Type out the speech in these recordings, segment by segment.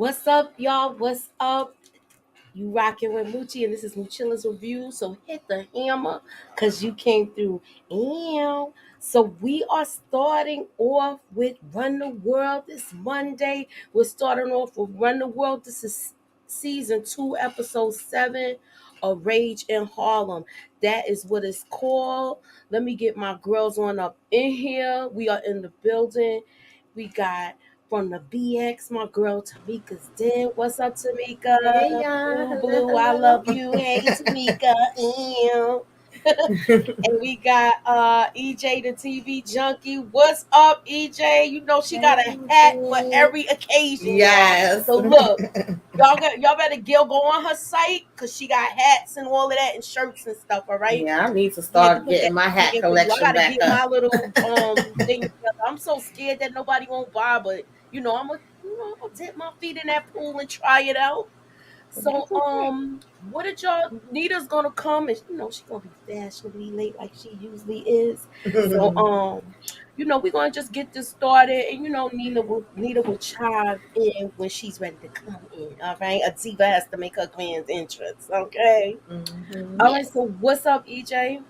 What's up, y'all? What's up? You rocking with Moochie, and this is Moochilla's review. So hit the hammer, cause you came through. Ew. So we are starting off with Run the World this Monday. We're starting off with Run the World. This is season 2, episode 7 of Rage in Harlem. That is what it's called. Let me get my girls on up in here. We are in the building. We got from the BX, my girl Tamika's Den. What's up, Tamika? Hey y'all, Blue, hello, blue, I hello. love you. Hey, Tamika. Ew. And we got EJ the TV junkie. What's up, EJ? You know she got a hat for Hey, every occasion, y'all. yes. So look, y'all better go on her site because she got hats and all of that and shirts and stuff. All right. Yeah, I need to We had to start put that getting my hat in for you. I collection gotta back get up. my little thing together. I'm so scared that nobody won't buy, but I'm gonna dip my feet in that pool and try it out. So That's okay. what did y'all Nita's gonna come and she's gonna be fashionably late like she usually is. So we're gonna just get this started and Nita will chime in when she's ready to come in. All right. A diva has to make her grand entrance. Okay. All right, Yes. so what's up, EJ?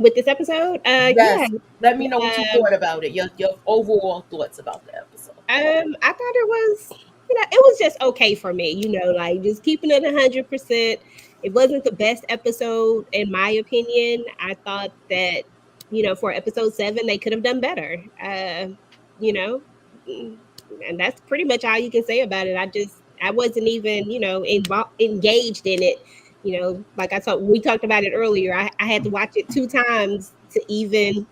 With this episode. Yeah. Yes. Let me know what you Um, thought about it. Your overall thoughts about the episode. I thought it was, it was just okay for me. Like just keeping it 100%. It wasn't the best episode in my opinion. I thought that for episode 7 they could have done better. You know, mm, and that's pretty much all you can say about it. I wasn't even engaged in it. Like we talked about it earlier. I had to watch it 2 times to even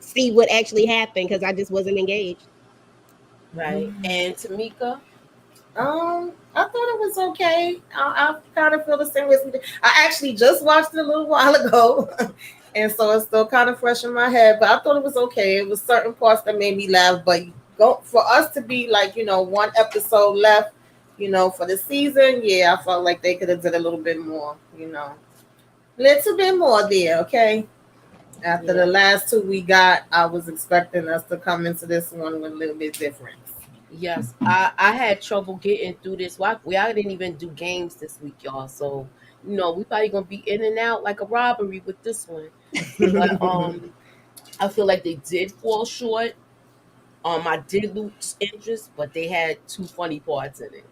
see what actually happened because I just wasn't engaged. Right. And Tamika. I thought it was okay. I kind of feel the same as we did. I actually just watched it a little while ago, and so it's still kind of fresh in my head. But I thought it was okay. It was certain parts that made me laugh, but for us to be like one episode left, for the season, yeah, I felt like they could have did a little bit more, little bit more there. Okay. After Yeah. the last 2 we got, I was expecting us to come into this one with a little bit different. Yes, I had trouble getting through this. I didn't even do games this week, y'all. So we probably gonna be in and out like a robbery with this one. But I feel like they did fall short. I did lose interest, but they had 2 funny parts in it.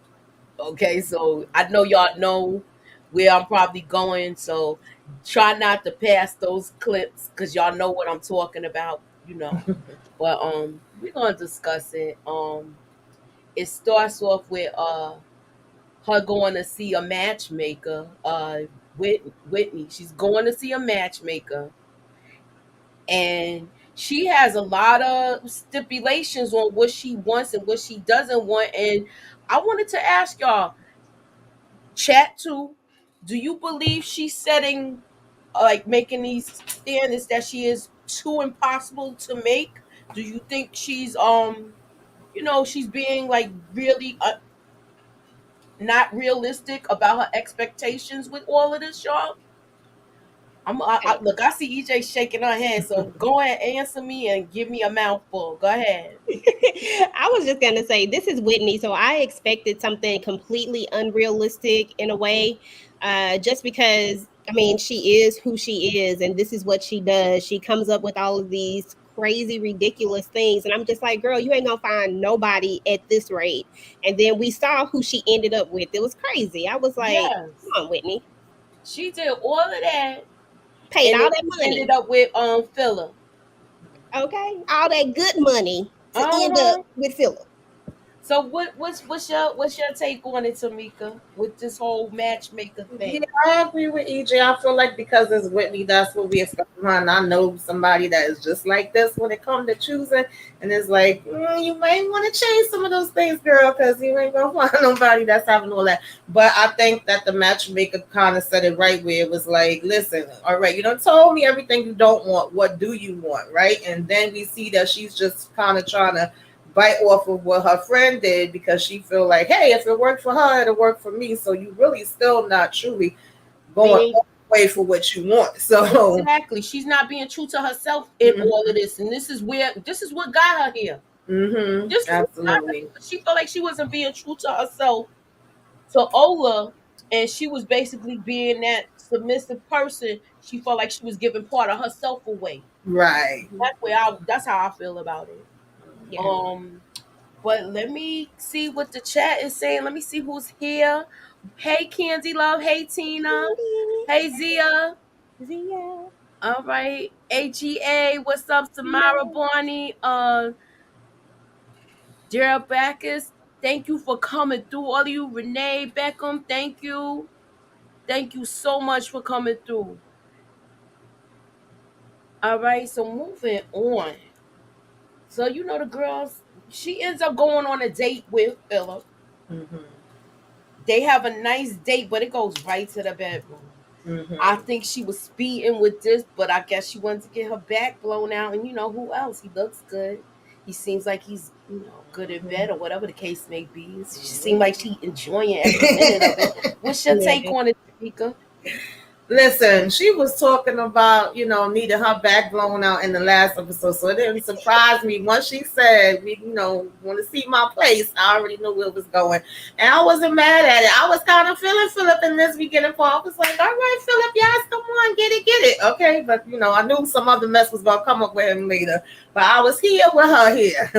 Okay, so I know y'all know where I'm probably going. So try not to pass those clips because y'all know what I'm talking about. But we're gonna discuss it. It starts off with her going to see a matchmaker, Whitney. She's going to see a matchmaker, and she has a lot of stipulations on what she wants and what she doesn't want. And I wanted to ask y'all, chat too, do you believe she's setting, like, making these standards that she is too impossible to make? Do you think she's being like really not realistic about her expectations with all of this, y'all? Look, I see EJ shaking her head, so go ahead, answer me and give me a mouthful. Go ahead. I was just gonna say this is Whitney, so I expected something completely unrealistic in a way, just because she is who she is, and this is what she does. She comes up with all of these crazy, ridiculous things, and I'm just like, girl, you ain't gonna find nobody at this rate. And then we saw who she ended up with. It was crazy. I was like, Yes, come on, Whitney, she did all of that, paid and all then that she ended money, up with Philip. okay, all that good money to Uh end up huh. with Philip. So what's your take on it, Tamika, with this whole matchmaker Yeah, thing? I agree with EJ. I feel like because it's Whitney, that's what we expect from her. And I know somebody that is just like this when it comes to choosing. And it's like, you might want to change some of those things, girl, because you ain't going to find nobody that's having all that. But I think that the matchmaker kind of said it right where it was like, listen, all right, you done told me everything you don't want. What do you want, right? And then we see that she's just kind of trying to bite off of what her friend did because she feel like, hey, if it worked for her, it'll work for me. So you really still not truly going Being all the way for what you want. So Exactly, she's not being true to herself in all of this, and this is what got her here. Just to be honest, Absolutely. she felt like she wasn't being true to herself, to Ola, and she was basically being that submissive person. She felt like she was giving part of herself away. Right. That's how I feel about it. Yeah. Um, but let me see what the chat is saying. Let me see who's here. Hey, Kenzie Love. Hey, Tina. Hey, Zia. Zia. All right. AGA. What's up, Samara Zia. Barney? Daryl Backus. Thank you for coming through. All of you. Renee Beckham. Thank you. Thank you so much for coming through. All right. So moving on. So you know the girls. She ends up going on a date with Philip. Mm-hmm. They have a nice date, but it goes right to the bedroom. I Mm-hmm. think she was speeding with this, but I guess she wanted to get her back blown out. And you know who else? He looks good. He seems like he's, good in bed or whatever the case may be. She seemed like she enjoying every minute of it. What's your Yeah. take on it, Tamika? Listen, she was talking about, needing her back blown out in the last episode. So it didn't surprise me. Once she said, want to see my place, I already knew where it was going. And I wasn't mad at it. I was kind of feeling Philip in this beginning part. I was like, all right, Philip, yes, come on, get it. Okay. But, I knew some other mess was going to come up with him later. But I was here with her here.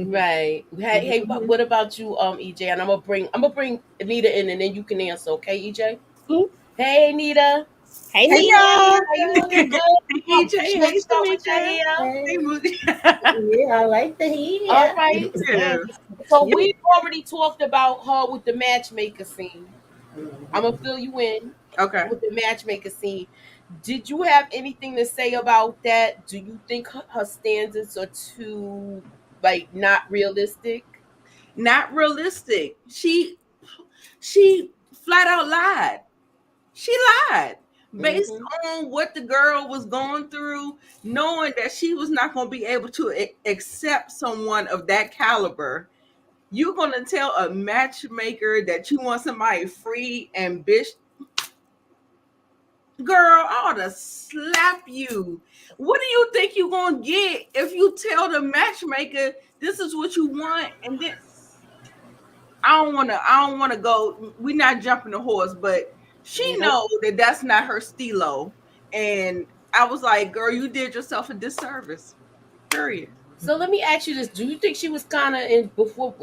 Right. Hey, what about you, EJ? And I'm gonna bring Anita in, and then you can answer, okay, EJ? Mhm. Hey, Anita. Hey, Hey Nita. y'all. How you looking good? Hey Oh, EJ. you Hey want to start with your Tamika. hair? Hey Hey, Moody. yeah, I like the All hair. right. Too. So You. we've already talked about her with the matchmaker scene. I'm gonna fill you in Okay. with the matchmaker scene. Did you have anything to say about that? Do you think her standards are too not realistic? Not realistic. She flat out lied. She lied based Mm-hmm. on what the girl was going through, knowing that she was not going to be able to accept someone of that caliber. You're going to tell a matchmaker that you want somebody free and bitch. Girl, I ought to slap you. What do you think you're gonna get if you tell the matchmaker this is what you want? And then I don't wanna go. We're not jumping the horse, but she Nope. know that that's not her stilo. And I was like, girl, you did yourself a disservice. Period. So let me ask you this: do you think she was kind of in before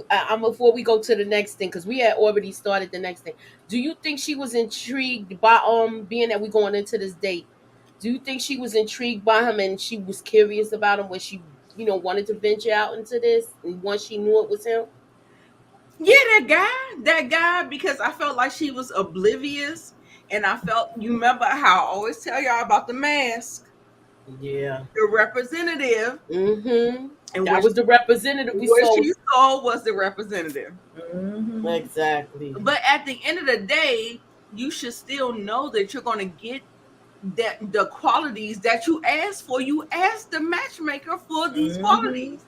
we go to the next thing, because we had already started the next thing? Do you think she was intrigued by being that we're going into this date? Do you think she was intrigued by him and she was curious about him when she wanted to venture out into this, and once she knew it was him? Yeah, that guy, because I felt like she was oblivious, and I felt, you remember how I always tell y'all about the mask, Yeah. the representative, Mm-hmm. and That was the representative we what saw. she saw was the representative. Exactly. But at the end of the day, you should still know that you're going to get that the qualities that you asked for. You asked the matchmaker for these qualities.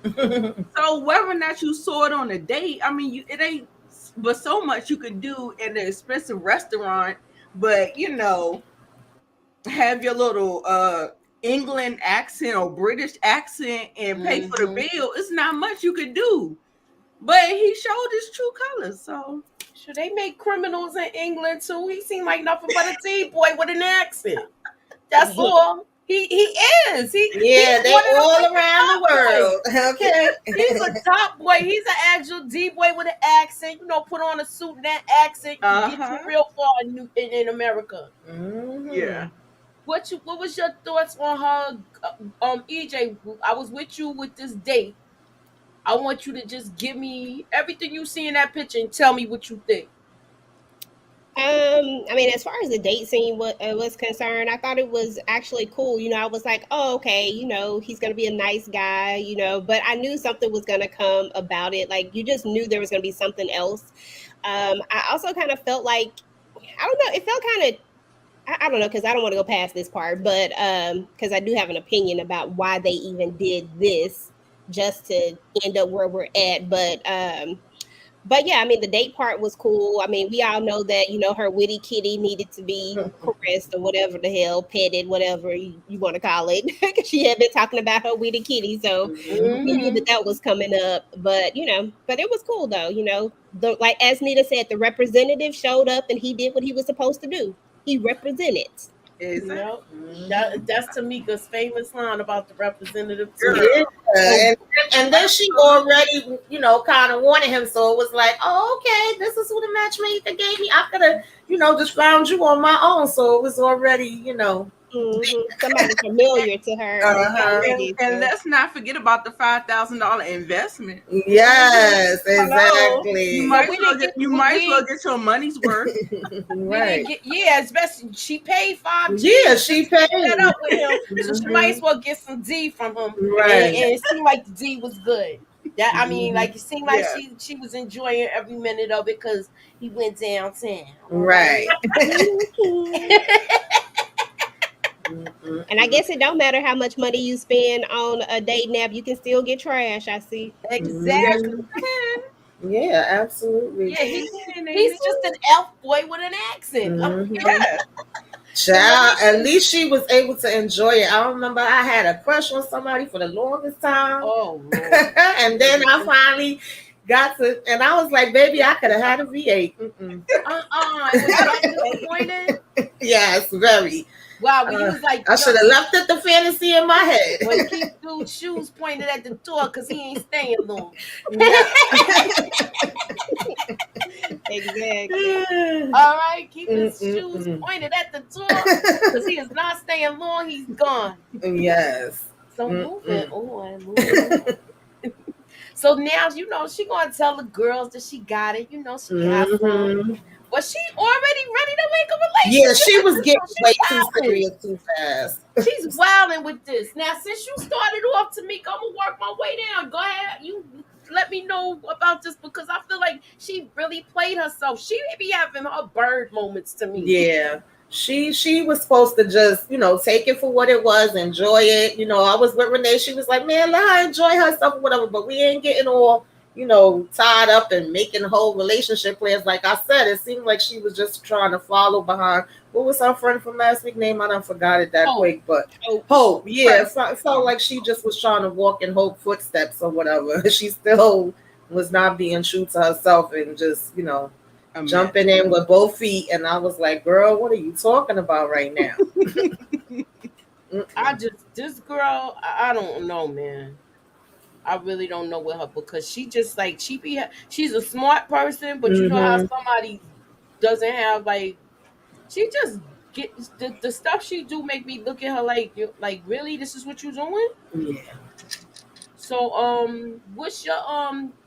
So whether or not you saw it on a date, I mean, it ain't but so much you could do in an expensive restaurant. But have your little England accent or British accent and pay for the Mm-hmm. bill. It's not much you could do. But he showed his true colors. So Should they make criminals in England too? He seemed like nothing but a tea boy with an accent. That's all. He is. He's Yeah, they one of the all wicked around the top boys. world. Okay. He's a top boy. He's an actual D boy with an accent. Put on a suit and that accent can get you real far in America. yeah. What was your thoughts on her? EJ, I was with you with this date. I want you to just give me everything you see in that picture and tell me what you think. I mean, as far as the date scene was concerned, I thought it was actually cool. I was like, oh, okay, he's gonna be a nice guy, but I knew something was gonna come about it. Like, you just knew there was gonna be something else. I also kind of felt like, I don't know, it felt kind of, I don't know, because I don't want to go past this part, but because I do have an opinion about why they even did this just to end up where we're at. But But yeah, I mean, the date part was cool. I mean, we all know that, you know, her witty kitty needed to be caressed or whatever the hell, petted, whatever you want to call it. She had been talking about her witty kitty. So we knew that that was coming up. But, you know, but it was cool though. You know, like as Nita said, the representative showed up and he did what he was supposed to do. He represented. Yep. That's Tamika's famous line about the representative too. Yeah. And then she already, you know, kind of wanted him. So it was like, oh, okay, this is who the matchmaker gave me. I could have, you know, just found you on my own. So it was already, you know. Somebody familiar to her. And let's not forget about the $5,000 investment. Yes, exactly. You might as well get your money's worth. Right. Especially she paid $5. Yeah, she paid. Set up with him, so she might as well get some D from him. Right. And it seemed like the D was good. That I mean, like it seemed like she was enjoying every minute of it because he went downtown. Right. And I guess it don't matter how much money you spend on a date nap, you can still get trash. I see. Exactly. Yeah, absolutely. Yeah, he's just an elf boy with an accent. Child, at least she was able to enjoy it. I remember I had a crush on somebody for the longest time. Oh, and then I finally got to, and I was like, baby, I could have had a V8. Was that disappointed? Yes, very. Wow, when he was like, I should have left it the fantasy in my head. When he dude's shoes pointed at the door because he ain't staying long. Exactly. All right, keep his shoes pointed at the door because he is not staying long. He's gone. Yes. So moving on. So now, you know, she gonna tell the girls that she got it. You know, she got some. But she already ready to make a relationship. Yeah, she was getting way too serious too fast. She's wilding with this. Now, since you started off, Tamika, I'm gonna work my way down. Go ahead. You let me know about this because I feel like she really played herself. She may be having her bird moments to me. Yeah. She was supposed to just, you know, take it for what it was, enjoy it. You know, I was with Renee. She was like, man, let her enjoy herself or whatever, but we ain't getting all, you know, tied up and making whole relationship plans. Like I said, it seemed like she was just trying to follow behind. What was our friend from last week name? I done forgot it that quick, but Hope. Yeah, it felt like she just was trying to walk in Hope footsteps or whatever. She still was not being true to herself and just, you know, jumping in with both feet. And I was like, girl, what are you talking about right now? This girl, I don't know, man. I really don't know with her because she just like she's a smart person, but you know how somebody doesn't have like she just gets the stuff she do make me look at her like really this is what you're doing? Yeah. So what's your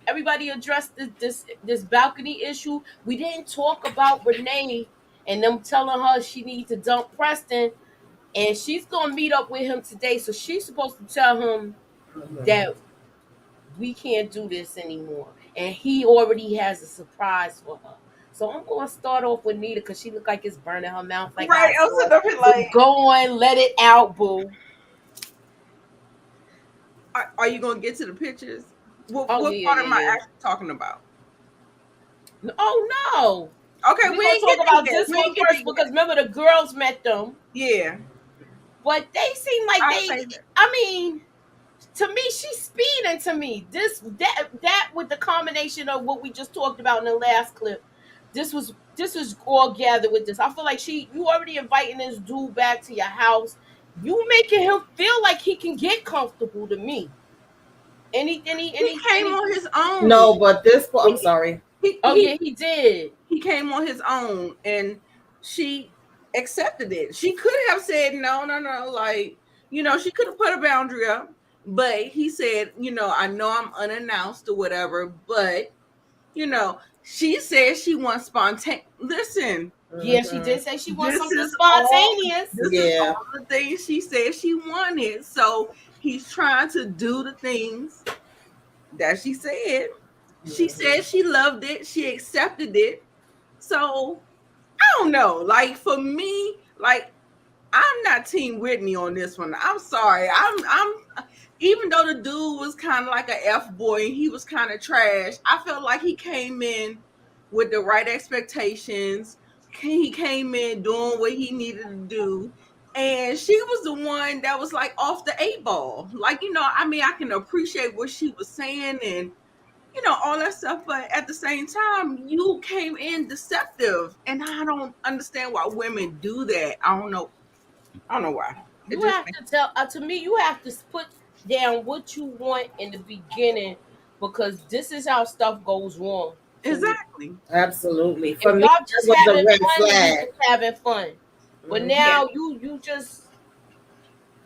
everybody addressed this balcony issue? We didn't talk about Renee and them telling her she needs to dump Preston, and she's gonna meet up with him today, so she's supposed to tell him that we can't do this anymore. And he already has a surprise for her. So I'm going to start off with Nita because she looked like it's burning her mouth. Like, right. Like, go on, let it out, boo. Are you going to get to the pictures? What part am I actually talking about? Oh, no. Okay, we ain't talk about this one first because remember the girls met them. Yeah. But they seem like I mean... To me, she's speeding to me. That with the combination of what we just talked about in the last clip, this was all gathered with this. I feel like you already inviting this dude back to your house. You making him feel like he can get comfortable to me. He came on his own. No, but I'm sorry. He did. He came on his own and she accepted it. She could have said no, like, you know, she could have put a boundary up. But he said, you know, I know I'm unannounced or whatever, but, you know, she said she wants spontaneous. Listen. Yeah, she did say she wants something spontaneous. This is all the things she said she wanted. So he's trying to do the things that she said. She said she loved it. She accepted it. So, I don't know. Like, for me, like, I'm not Team Whitney on this one. I'm sorry. I'm even though the dude was kind of like a F boy and he was kind of trash, I felt like he came in with the right expectations. He came in doing what he needed to do. And she was the one that was like off the eight ball. Like, I mean, I can appreciate what she was saying and all that stuff, but at the same time, you came in deceptive. And I don't understand why women do that. I don't know why. You have to tell. To me, you have to put down what you want in the beginning, because this is how stuff goes wrong. Exactly. Absolutely. For me, y'all just having fun, just having fun. But now you just,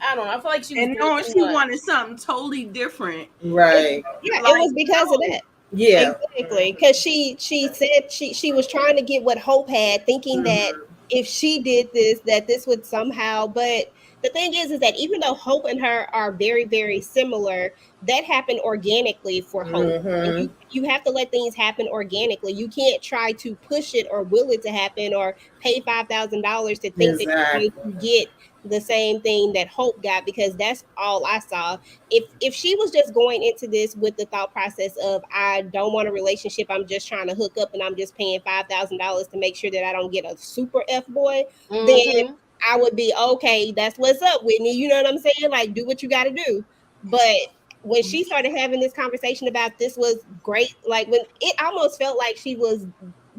I don't know. I feel like she was knowing she wanted something totally different. Right. Yeah, like, it was because of that. Yeah, exactly. Because she said she was trying to get what Hope had, thinking that if she did this, that this would somehow. But the thing is that even though Hope and her are very, very similar, that happened organically for Hope. And you have to let things happen organically. You can't try to push it or will it to happen or pay $5,000 to think that you're going to get the same thing that Hope got, because that's all I saw. If she was just going into this with the thought process of, I don't want a relationship, I'm just trying to hook up and I'm just paying $5,000 to make sure that I don't get a super F boy, then I would be okay. That's what's up, Whitney. You know what I'm saying? Like, do what you got to do. But when she started having this conversation about this was great, like when it almost felt like she was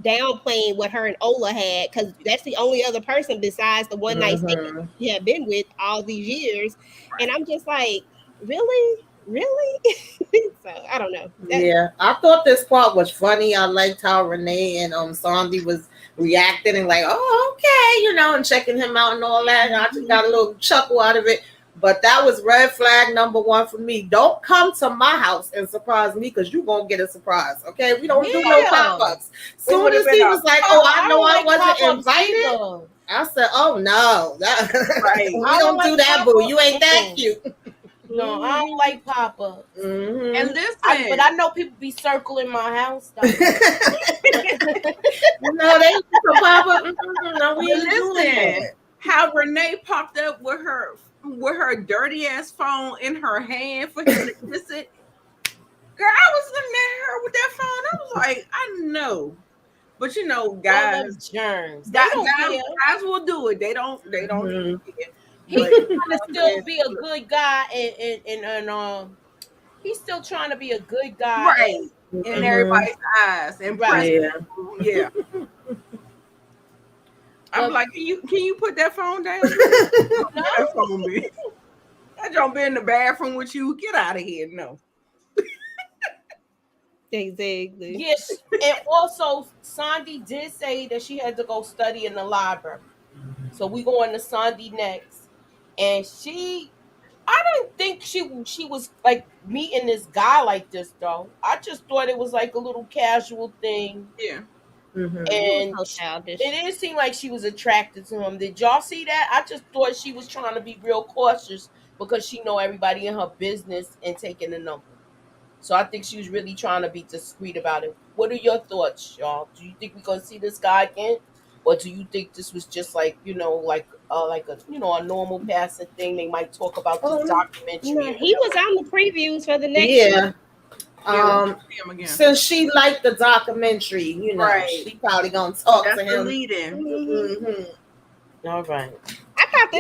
downplaying what her and Ola had, because that's the only other person besides the one night stand she had been with all these years. And I'm just like, really? So I don't know. I thought this part was funny. I liked how Renee and Sandy was reacting and like, oh, okay, and checking him out and all that. And I just got a little chuckle out of it. But that was red flag number one for me. Don't come to my house and surprise me, because you're going to get a surprise, okay? We don't do no pop-ups. Soon as he was like, oh, I know I wasn't invited, I said, oh, no. We don't do that, boo. You ain't that cute. No, I don't like pop-ups. And listen. But I know people be circling my house. No, they used to pop-up. No, we ain't doing that. How Renee popped up with her dirty ass phone in her hand for him to kiss it. Girl, I was looking at her with that phone. I was like, I know. But guys, germs. Guys will do it. They don't He's trying to still be a good guy and he's still trying to be a good guy. Right. In everybody's eyes. And yeah. I'm like, can you put that phone down? That don't be in the bathroom with you. Get out of here. No. Exactly. Yes. And also Sandy did say that she had to go study in the library. So we going to Sandy next. And I didn't think she was like meeting this guy like this though. I just thought it was like a little casual thing. Yeah. And it didn't seem like she was attracted to him. Did y'all see that? I just thought she was trying to be real cautious because she know everybody in her business and taking the number. So I think she was really trying to be discreet about it. What are your thoughts, y'all? Do you think we're gonna see this guy again, or do you think this was just like a a normal passing thing? They might talk about this documentary. No, he was on the previews for the next. Since she liked the documentary, she probably gonna talk to him. All right. I thought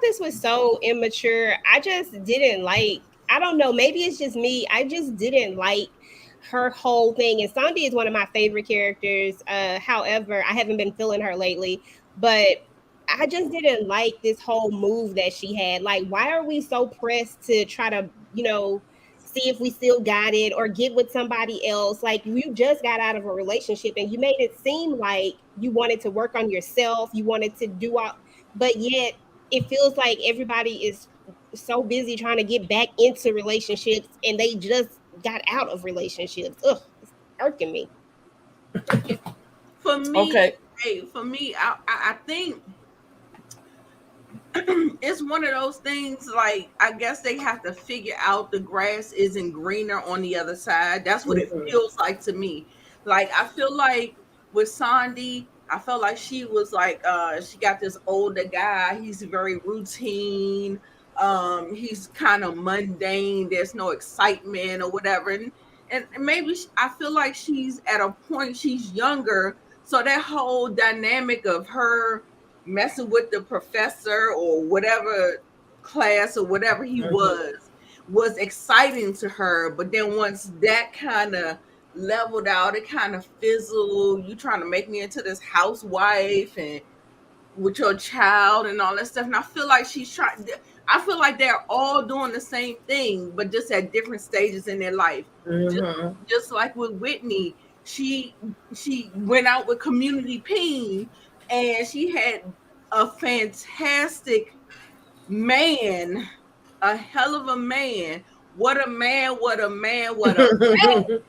this was so immature. I just didn't like. I don't know. Maybe it's just me. I just didn't like her whole thing. And Sandy is one of my favorite characters. However, I haven't been feeling her lately, but I just didn't like this whole move that she had. Like, why are we so pressed to try to, see if we still got it or get with somebody else? Like, you just got out of a relationship and you made it seem like you wanted to work on yourself. You wanted to do all, but yet it feels like everybody is so busy trying to get back into relationships and they just got out of relationships. Ugh, it's irking me. For me, I think it's one of those things, like, I guess they have to figure out the grass isn't greener on the other side. That's what it feels like to me. Like, I feel like with Sandy, I felt like she was like she got this older guy. He's very routine. He's kind of mundane. There's no excitement or whatever. And maybe I feel like she's at a point, she's younger, so that whole dynamic of her messing with the professor or whatever class or whatever he was exciting to her. But then once that kind of leveled out, it kind of fizzled. You trying to make me into this housewife and with your child and all that stuff. And I feel like I feel like they're all doing the same thing, but just at different stages in their life. Just like with Whitney, she went out with Community Peen, and she had a fantastic man, a hell of a man. What a man, what a man, what a man.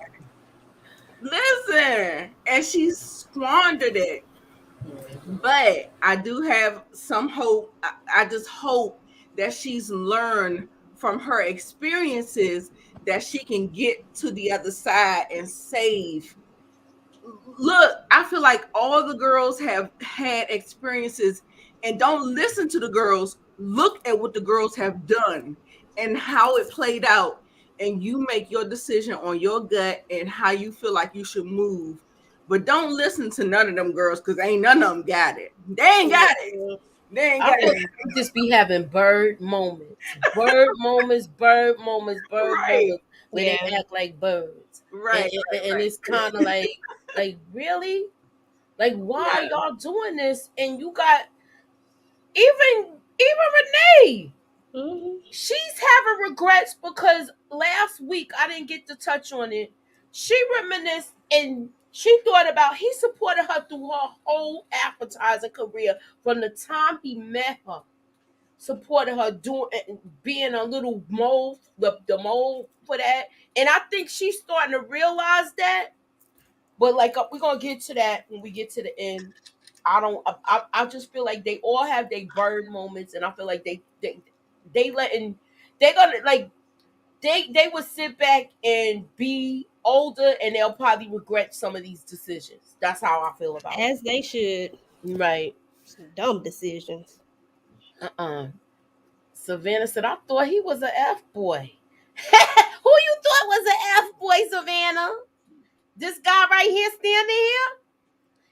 Listen, and she squandered it. But I do have some hope. I just hope that she's learned from her experiences that she can get to the other side and save. Look, I feel like all the girls have had experiences, and don't listen to the girls. Look at what the girls have done and how it played out, and you make your decision on your gut and how you feel like you should move. But don't listen to none of them girls, because ain't none of them got it. They ain't got it. They ain't got it. Just be having bird moments, where they act like birds. Right. And it's kind of like really? Like, why are y'all doing this? And you got even Renee. She's having regrets because last week I didn't get to touch on it. She reminisced and she thought about, he supported her through her whole advertising career from the time he met her. Supported her being a little mole, the mole for that. And I think she's starting to realize that. But like, we're going to get to that when we get to the end. I just feel like they all have their bird moments, and I feel like they would sit back and be older, and they'll probably regret some of these decisions. That's how I feel about it. As they should. Right. Some dumb decisions. Savannah said, I thought he was an F-boy. Who you thought was an F-boy, Savannah? This guy right here standing here?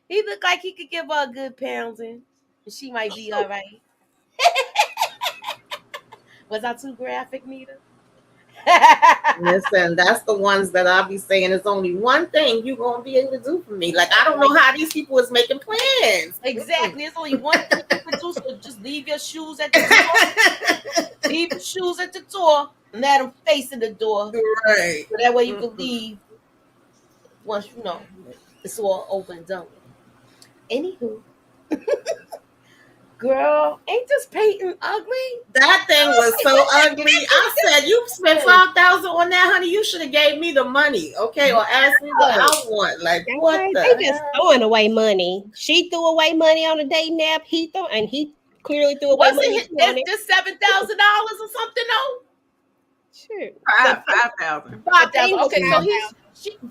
He looked like he could give her a good pounding. And she might be all right. Was I too graphic, Nita? Listen, that's the ones that I'll be saying is only one thing you're going to be able to do for me. Like, I don't know how these people is making plans. Exactly. It's only one thing you can do, so just leave your shoes at the door. Leave your shoes at the door and let them face in the door. Right. So that way you can leave once you know it's all over and done. Anywho. Girl, ain't this painting ugly? That thing was so ugly. I said, you spent $5,000 on that, honey. You should have gave me the money, okay? Or asked me what I want. Like, what They the just throwing away money. She threw away money on a dating app. He clearly threw away money. This $7,000 or something, though? Sure. 5,000. 5,000. Okay,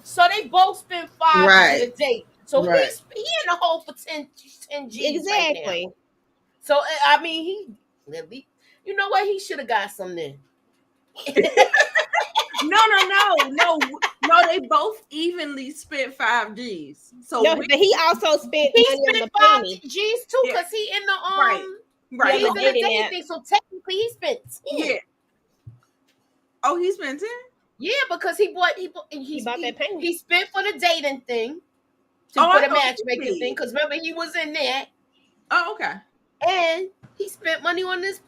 so they both spent $5,000 on a date. So he in the hole for 10 G's. Exactly. Right now. So I mean, you know what? He should have got something. No. They both evenly spent 5 G's. So no, but he also spent money on the 5 pony. G's too, because he in the right. He's in the dating thing. So technically, he spent 10. Yeah. Oh, he spent 10. Yeah, because he bought that painting. He spent for the dating thing, for the matchmaking thing. Because remember, he was in there. Oh, okay. And he spent money on this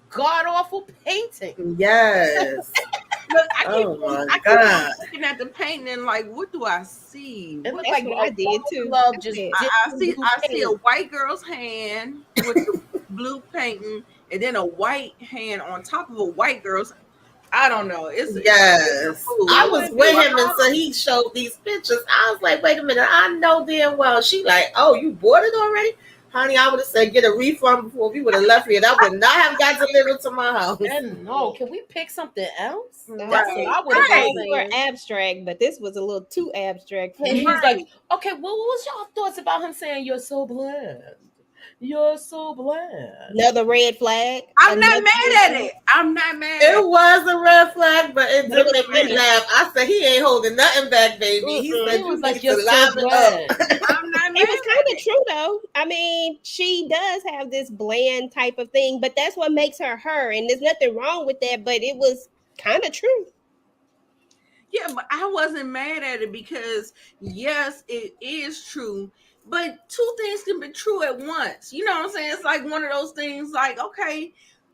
god-awful painting. Yes. Look, I keep looking at the painting and like, what do I see? It looks like what I did too. I see a white girl's hand with the blue painting, and then a white hand on top of a white girl's. I don't know. Yes. I was with him, and so he showed these pictures. I was like, wait a minute. I know damn well. She like, oh, you bought it already? honey, I would have said get a refund before we would have left here. That would not have got delivered to my house. And no, can we pick something else? Right. That's what I would have Right. been More saying. abstract, but this was a little too abstract for And me. he was like, okay, well, what was y'all thoughts about him saying you're so bland? You're so bland. Another red flag. I'm not Another mad at it. I'm not mad at It it. was a red flag, but it But it did was make me funny. laugh. I said he ain't holding nothing back, baby. He said He you was like, need you're to so liven up. bland. I'm not mad It was at kind of it. true though. I mean, she does have this bland type of thing, but that's what makes her her. And there's nothing wrong with that, but it was kind of true. Yeah, but I wasn't mad at it because yes, it is true. But two things can be true at once. You know what I'm saying? It's like one of those things like, okay,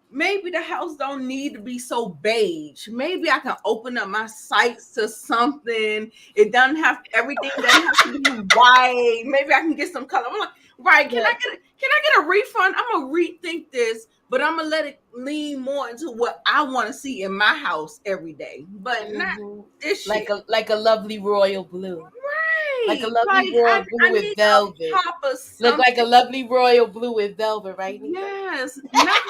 maybe the house don't need to be so beige. Maybe I can open up my sights to something. It doesn't have everything doesn't have to be white. Maybe I can get some color. I'm like, right, can I get a refund? I'm gonna rethink this, but I'm gonna let it lean more into what I want to see in my house every day. But not this like shit. like a lovely royal blue. Right. Like a lovely royal blue with need velvet. a pop of Look like a something. lovely royal blue with velvet, right? Nika? Yes, not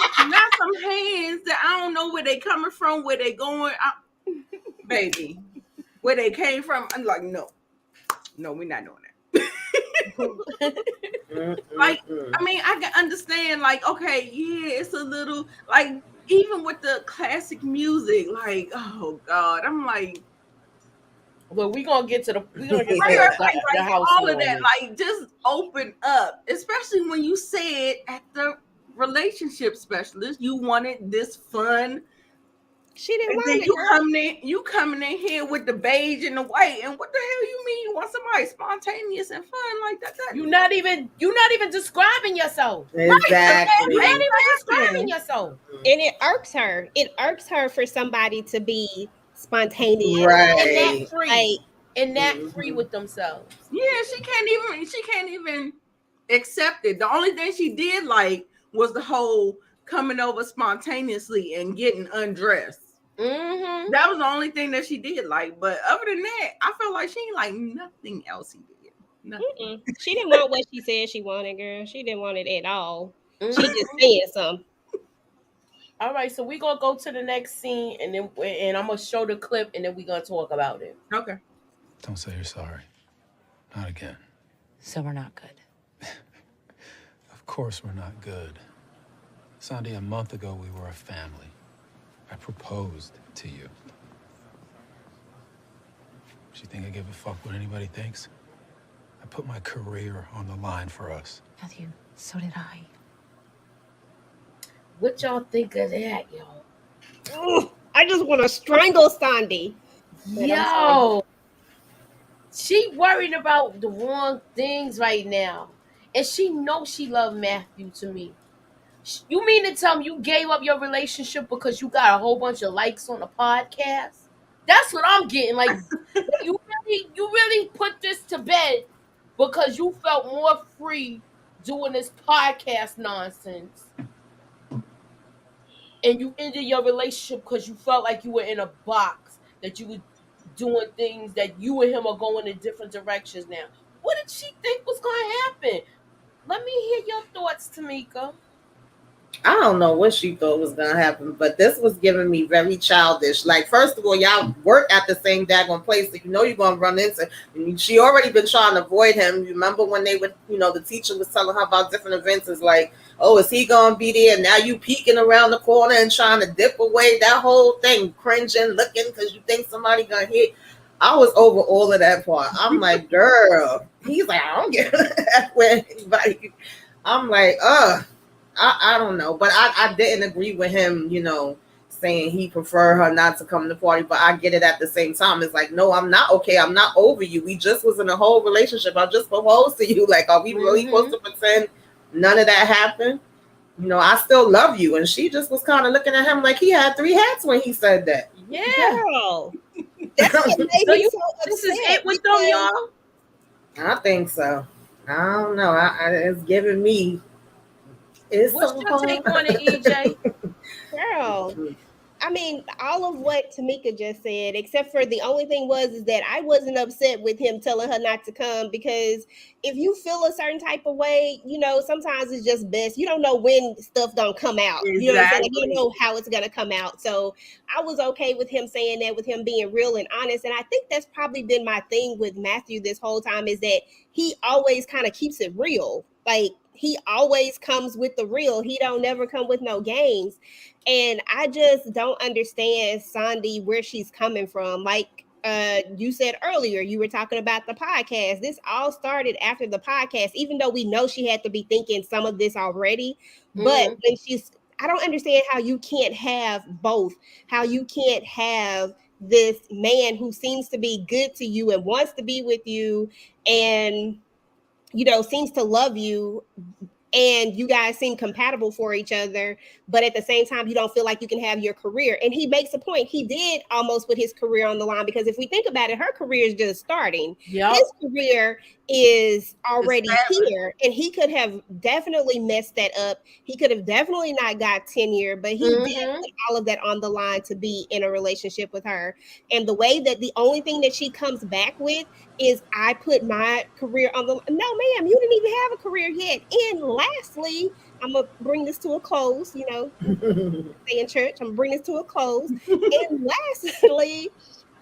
some hands that I don't know where they coming from, where they going, baby, where they came from. I'm like, no, we're not doing that. Like, I mean, I can understand, like, okay, yeah, it's a little like even with the classic music, like, oh God, I'm like, Well, we're gonna get to the like house all of that, warming. like just open up, especially when you said at the relationship specialist you wanted this fun. She didn't And want then it. you coming in here with the beige and the white, and what the hell you mean you want somebody spontaneous and fun like that? You're not even describing yourself. Exactly. You're not even describing yourself. And it irks her. It irks her for somebody to be spontaneous. Right. And that free. Like, And that free with themselves. Yeah, she can't even accept it. The only thing she did like was the whole coming over spontaneously and getting undressed. Mm-hmm. That was the only thing that she did like. But other than that, I felt like she ain't like nothing else he did. Nothing. she didn't want what she said she wanted, girl. She didn't want it at all. Mm-hmm. She just said something. All right, so we're gonna go to the next scene, and I'm gonna show the clip, and then we're gonna talk about it. Okay. Don't say you're sorry. Not again. So we're not good. Of course we're not good. Sandy, a month ago we were a family. I proposed to you. Do you think I give a fuck what anybody thinks? I put my career on the line for us. Matthew, so did I. What y'all think of that, y'all? Ugh, I just want to strangle Sandy. Yo, she worried about the wrong things right now, and she knows she loved Matthew. To me, you mean to tell me you gave up your relationship because you got a whole bunch of likes on a podcast? That's what I'm getting. Like, you really put this to bed because you felt more free doing this podcast nonsense, and you ended your relationship because you felt like you were in a box, that you were doing things that you and him are going in different directions now. What did she think was going to happen? Let me hear your thoughts, Tamika. I don't know what she thought was gonna happen, but this was giving me very childish. Like, first of all, y'all work at the same daggone place, so you know you're gonna run into. She already been trying to avoid him. You remember when they would, the teacher was telling her about different events. It's like, oh, is he gonna be there? Now you peeking around the corner and trying to dip away. That whole thing, cringing, looking because you think somebody gonna hit. I was over all of that part. I'm like, girl. He's like, I don't get where anybody. I'm like, I don't know, but I didn't agree with him, saying he preferred her not to come to the party, but I get it at the same time. It's like, no, I'm not okay. I'm not over you. We just was in a whole relationship. I just proposed to you. Like, are we really supposed to pretend none of that happened? I still love you. And she just was kind of looking at him like he had three hats when he said that. Yeah. Girl. That's what made me so This is upset it with them, y'all? I think so. I don't know. It's giving me. What's your take on it, EJ? Girl, I mean, all of what Tamika just said, except for the only thing is that I wasn't upset with him telling her not to come, because if you feel a certain type of way, sometimes it's just best. You don't know when stuff don't come out. You know what I'm saying? Like, you don't know how it's gonna come out. So I was okay with him saying that, with him being real and honest. And I think that's probably been my thing with Matthew this whole time, is that he always kind of keeps it real. Like, he always comes with the real. He don't never come with no games. And I just don't understand Sandy, where she's coming from. Like you said earlier, you were talking about the podcast. This all started after the podcast, even though we know she had to be thinking some of this already. But when I don't understand how you can't have both, how you can't have this man who seems to be good to you and wants to be with you and, seems to love you, and you guys seem compatible for each other, but at the same time, you don't feel like you can have your career. And he makes a point. He did almost put his career on the line, because if we think about it, her career is just starting. Yep. His career is already here, and he could have definitely messed that up. He could have definitely not got tenure, but he did put all of that on the line to be in a relationship with her. And the way that the only thing that she comes back with is, I put my career on the... No, ma'am, you didn't even have a career yet. And lastly, I'm gonna bring this to a close. Stay in church. I'm gonna bring this to a close. And lastly,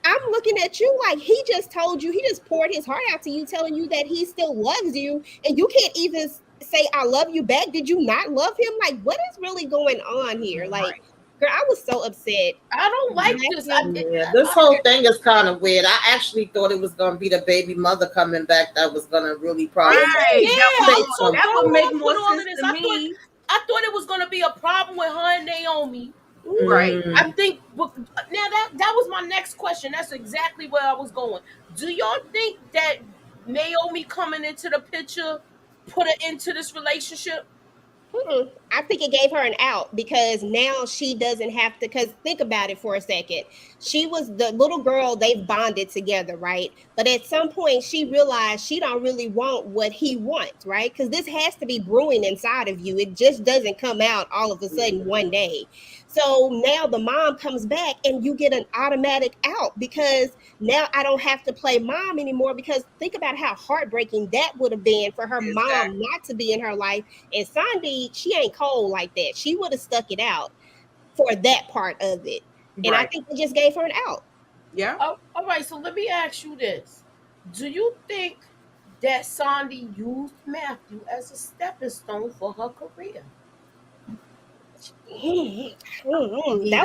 I'm looking at you like he just told you, he just poured his heart out to you, telling you that he still loves you, and you can't even say I love you back. Did you not love him? Like, what is really going on here? Like, girl, I was so upset. I don't like this. This whole thing is kind of weird. I actually thought it was going to be the baby mother coming back that was going to really probably... That would make more sense to me. I thought it was going to be a problem with her and Naomi. Right. I think now that was my next question. That's exactly where I was going. Do y'all think that Naomi coming into the picture put her into this relationship? I think it gave her an out, because now she doesn't have to, because think about it for a second. She was the little girl, they've bonded together, right? But at some point she realized she don't really want what he wants, right? Because this has to be brewing inside of you. It just doesn't come out all of a sudden one day. So now the mom comes back and you get an automatic out, because now I don't have to play mom anymore. Because think about how heartbreaking that would have been for her mom not to be in her life. And Sandy, she ain't cold like that. She would have stuck it out for that part of it. And I think it just gave her an out. Yeah. Oh, all right. So let me ask you this. Do you think that Sandy used Matthew as a stepping stone for her career? That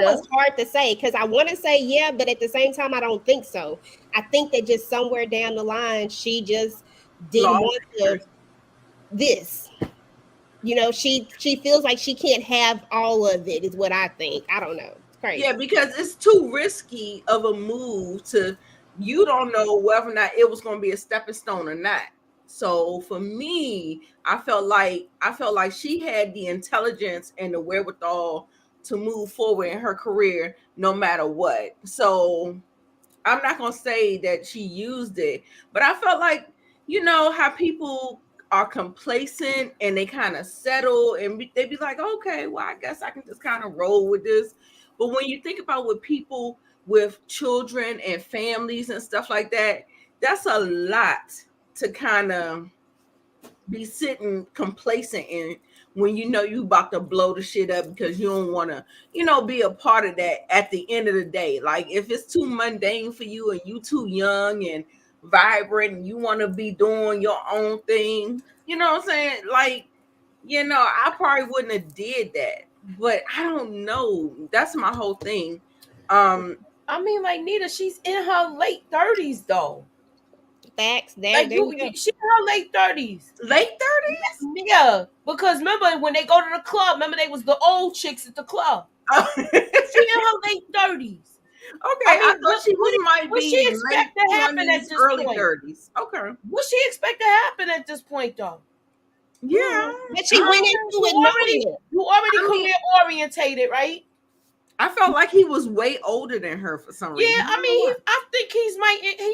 was hard to say, because I want to say yeah, but at the same time, I don't think so. I think that just somewhere down the line, she just didn't want this. She feels like she can't have all of it, is what I think. I don't know. It's crazy. Yeah, because it's too risky of a move to, you don't know whether or not it was going to be a stepping stone or not. So for me, I felt like she had the intelligence and the wherewithal to move forward in her career no matter what. So I'm not going to say that she used it, but I felt like, how people are complacent and they kind of settle and they be like, okay, well, I guess I can just kind of roll with this. But when you think about with people with children and families and stuff like that, that's a lot to kind of be sitting complacent in, when you about to blow the shit up because you don't want to, be a part of that at the end of the day. Like, if it's too mundane for you and you too young and vibrant and you want to be doing your own thing, you know what I'm saying? Like, I probably wouldn't have did that. But I don't know. That's my whole thing. I mean, like, Nita, she's in her late 30s though. Facts. She's in her late 30s. Late 30s? Yeah. Because remember when they go to the club, they was the old chicks at the club. She in her late 30s. Okay, I thought she might be she expect to happen at this early point? 30s. Okay. What she expect to happen at this point though? Yeah. But she went into it. You already career orientated, right? I felt like he was way older than her for some reason. Yeah, I mean, I think he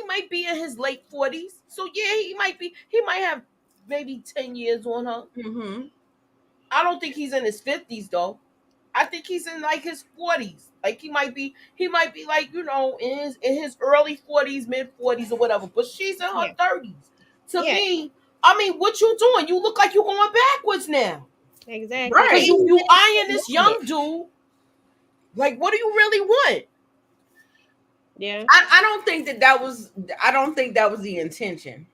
might be in his late 40s. So yeah, he might have maybe 10 years on her. Mm-hmm. I don't think he's in his 50s though. I think he's in like his 40s. Like he might be like, in his early 40s, mid 40s or whatever. But she's in her 30s. To me, I mean, what you doing? You look like you're going backwards now. Exactly. Right. Because you eyeing this young dude. Like, what do you really want? Yeah. I don't think that was the intention.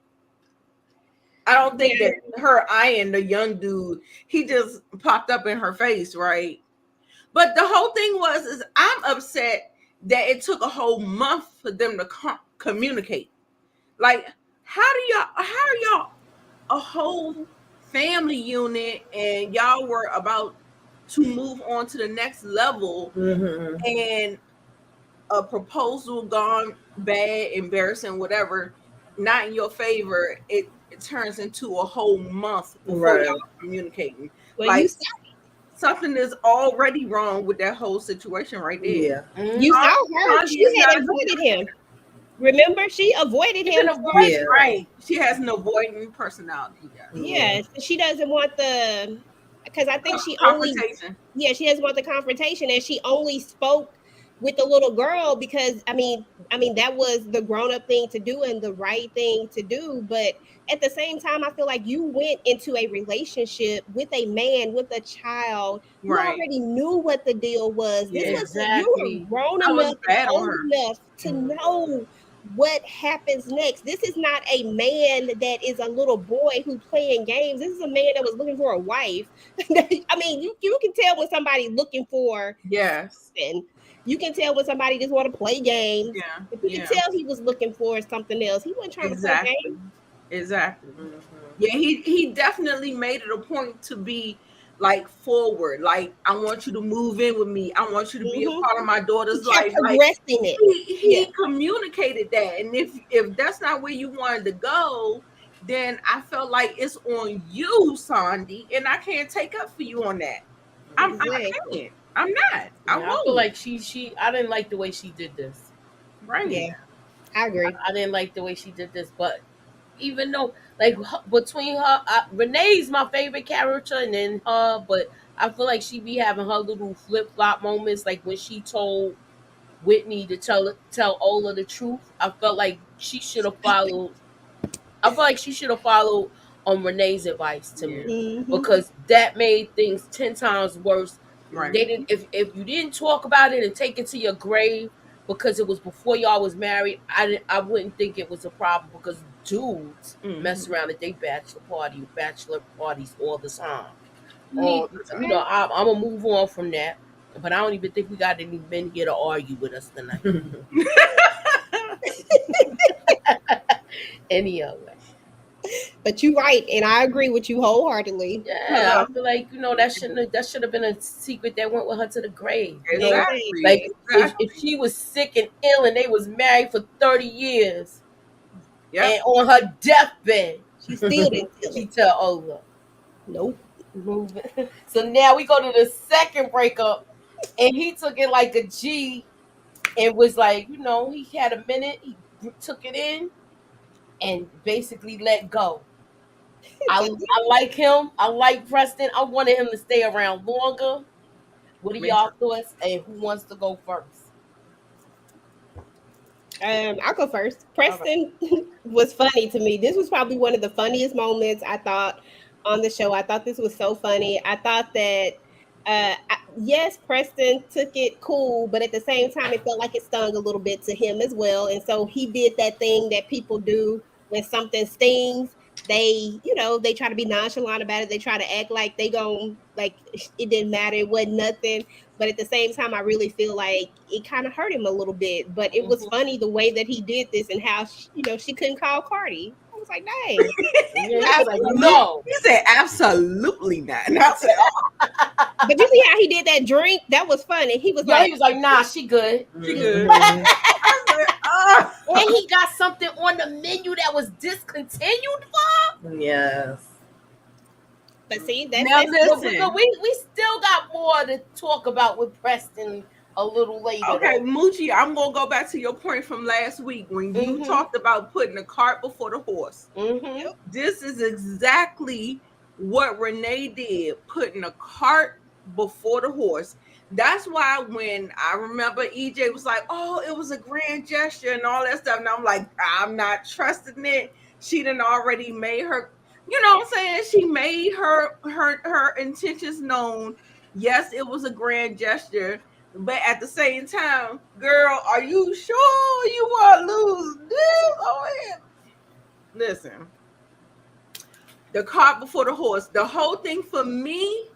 I don't think that her eyeing the young dude, he just popped up in her face, right? But the whole thing is I'm upset that it took a whole month for them to communicate. Like, how are y'all a whole family unit and y'all were about to move on to the next level, and a proposal gone bad, embarrassing, whatever, not in your favor, it turns into a whole month before y'all communicating. Well, like something is already wrong with that whole situation right there. You saw her. She had avoided him. Remember, she avoided him. Right. She has an avoidant personality. Yeah, she doesn't want the, because I think she confrontation. She doesn't want the confrontation, and she only spoke with the little girl because I mean that was the grown-up thing to do and the right thing to do. But at the same time, I feel like you went into a relationship with a man, with a child. You already knew what the deal was. This was you were grown enough, old enough to know what happens next. This is not a man that is a little boy who's playing games. This is a man that was looking for a wife. I mean, you can tell when somebody looking for something. You can tell when somebody just want to play games. If you can tell he was looking for something else. He wasn't trying to play games. Exactly. Yeah, he definitely made it a point to be like forward. Like, I want you to move in with me. I want you to be a part of my daughter's life. Progressing it. He communicated that. And if that's not where you wanted to go, then I felt like it's on you, Sandy, and I can't take up for you on that. I can't. I'm not. I feel like she I didn't like the way she did this. Right. Yeah. I agree. I didn't like the way she did this, but even though, like, between her, Renee's my favorite character, and then her, but I feel like she be having her little flip flop moments, like when she told Whitney to tell Ola the truth. I felt like she should have followed. I feel like she should have followed on Renee's advice to me, because that made things 10 times worse. Right. They didn't. If you didn't talk about it and take it to your grave, because it was before y'all was married, I wouldn't think it was a problem, because dudes mess around at their bachelor parties all the time. I'm gonna move on from that, but I don't even think we got any men here to argue with us tonight. Anyway. But you're right, and I agree with you wholeheartedly. Yeah, I feel like that should have been a secret that went with her to the grave. Exactly. Like if she was sick and ill and they was married for 30 years, and on her deathbed, she still didn't tell Ola. Nope. Moving. So now we go to the second breakup, and he took it like a G, and was like, he had a minute, he took it in, and basically let go. I like him. I like Preston. I wanted him to stay around longer. What are y'all thoughts? And who wants to go first? I'll go first. Preston was funny to me. This was probably one of the funniest moments I thought on the show. I thought this was so funny. I thought that yes, Preston took it cool, but at the same time, it felt like it stung a little bit to him as well. And so he did that thing that people do when something stings. They try to be nonchalant about it. They try to act like it didn't matter. It wasn't nothing. But at the same time, I really feel like it kind of hurt him a little bit. But it was funny the way that he did this and how, she couldn't call Cardi. I was like, dang. I was like, no. He said, absolutely not. And I said, But you see how he did that drink? That was funny. He was like, nah, she good. She good. And he got something on the menu that was discontinued for? Yes. But see, we still got more to talk about with Preston a little later. Okay, Moochie, I'm going to go back to your point from last week when you talked about putting the cart before the horse. This is exactly what Renee did, putting a cart before the horse. That's why when I remember EJ was like, "Oh, it was a grand gesture and all that stuff," and I'm like, I'm not trusting it. She done already made her, you know what I'm saying? She made her intentions known. Yes, it was a grand gesture, but at the same time, girl, are you sure you want to lose this? Oh, man. Listen, the cart before the horse. The whole thing for me,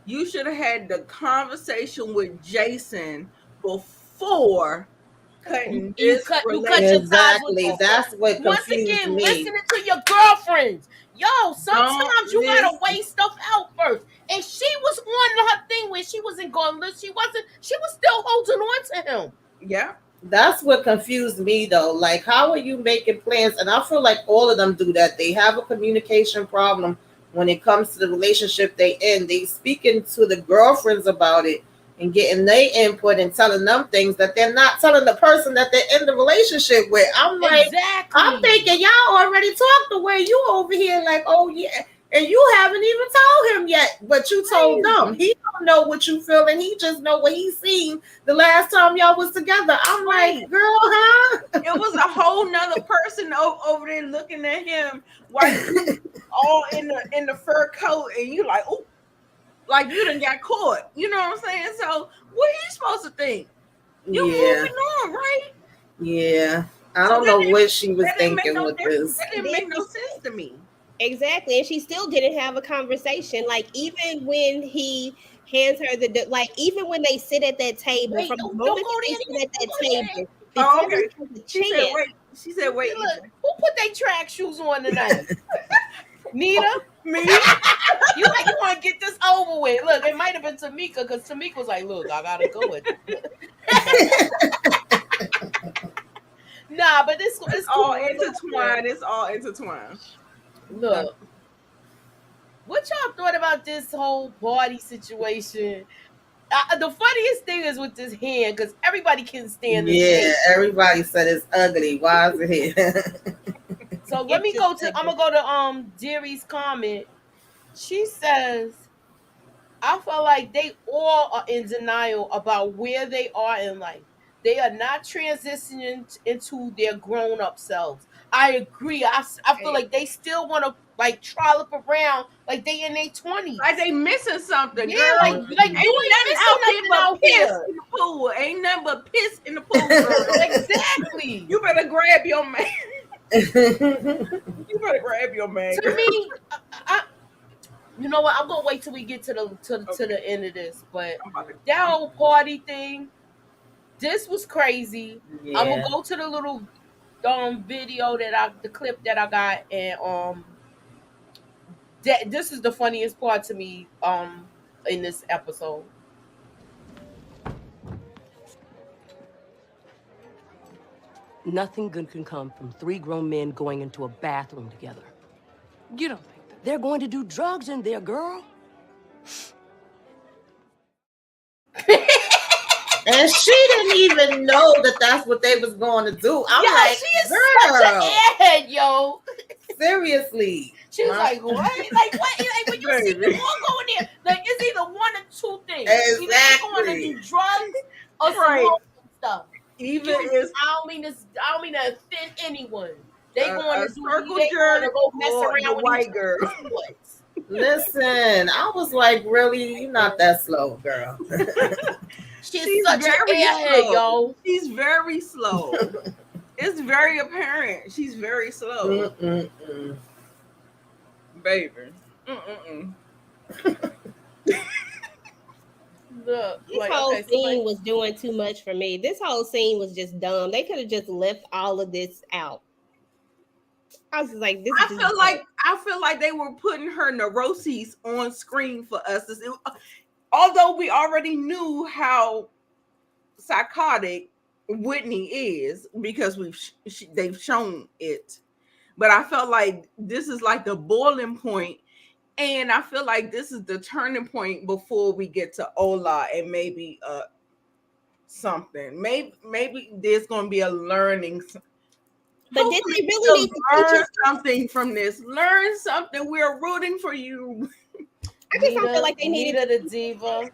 you should have had the conversation with Jason before cutting You this cut your relationship. ties with Exactly. this. That's what Once confused again, me. listening to your girlfriends. Yo, sometimes you gotta listen. weigh stuff out first. And she was on her thing where she wasn't going to she was still holding on to him. Yeah. That's what confused me though. Like, how are you making plans? And I feel like all of them do that. They have a communication problem when it comes to the relationship they in. They speaking to the girlfriends about it and getting their input and telling them things that they're not telling the person that they're in the relationship with. I'm like, Exactly. I'm thinking y'all already talked the way you over here, like, oh yeah. And you haven't even told him yet, but you told them. He don't know what you feel, and he just know what he seen the last time y'all was together. I'm like, girl, huh? It was a whole nother person over there looking at him while you all in the fur coat, and you like, oh, like you done got caught. You know what I'm saying? So what are you supposed to think? You moving on, right? Yeah. I don't know what she was thinking with this. That didn't make no sense to me. Exactly. And she still didn't have a conversation. Like, even when he hands her even when they sit at that table, Wait, from the don't moment go that they there. sit at that Don't go there. table, Oh, before okay. he has a She said, chance. wait. She said, wait. Look, who put their track shoes on tonight? Nita? Me? You want to get this over with. Look, it might have been Tamika, because Tamika was like, look, I gotta go with Nah, but it's all cool. intertwined. It's all intertwined. Look, what y'all thought about this whole party situation? The funniest thing is with this hand, because everybody can stand this hand. Everybody said it's ugly. Why is it here? So I'm gonna go to Deary's comment. She says, I feel like they all are in denial about where they are in life. They are not transitioning into their grown-up selves. I agree. I feel like they still want to like trollop around like they in their 20s. Like they missing something, Yeah, girl. like Ain't you nothing ain't out there missing but nothing out piss here. in the pool. Ain't nothing but piss in the pool, girl. Exactly. You better grab your man. You better grab your man. To me, you know what? I'm gonna wait till we get to the end of this. But that whole party thing, this was crazy. Yeah. I'm gonna go to the little video the clip that I got, and this is the funniest part to me in this episode. Nothing good can come from 3 grown men going into a bathroom together. You don't think that? They're going to do drugs in there, girl. And she didn't even know that that's what they was going to do. I'm like, she is girl, such an airhead, yo. Seriously. She was like, what? Like, what? Like, when you see them all going there, like, it's either one or two things. Exactly. Either they're going to do drugs or some more stuff. Even I don't mean to offend anyone. They going to do circle they jerk going to go mess or around the with white each girl. Listen, I was like, really? You're not that slow, girl. She's such an airhead, yo. She's very slow. It's very apparent. She's very slow. Baby. Look, This whole scene was doing too much for me. This whole scene was just dumb. They could have just left all of this out. I was just like, this. I feel like they were putting her neuroses on screen for us. Although we already knew how psychotic Whitney is because they've shown it, but I felt like this is like the boiling point, and I feel like this is the turning point before we get to Ola and maybe something. Maybe there's going to be a learning. But did they really need to learn something from this? Learn something. We're rooting for you. I just don't feel like they needed Nita the diva.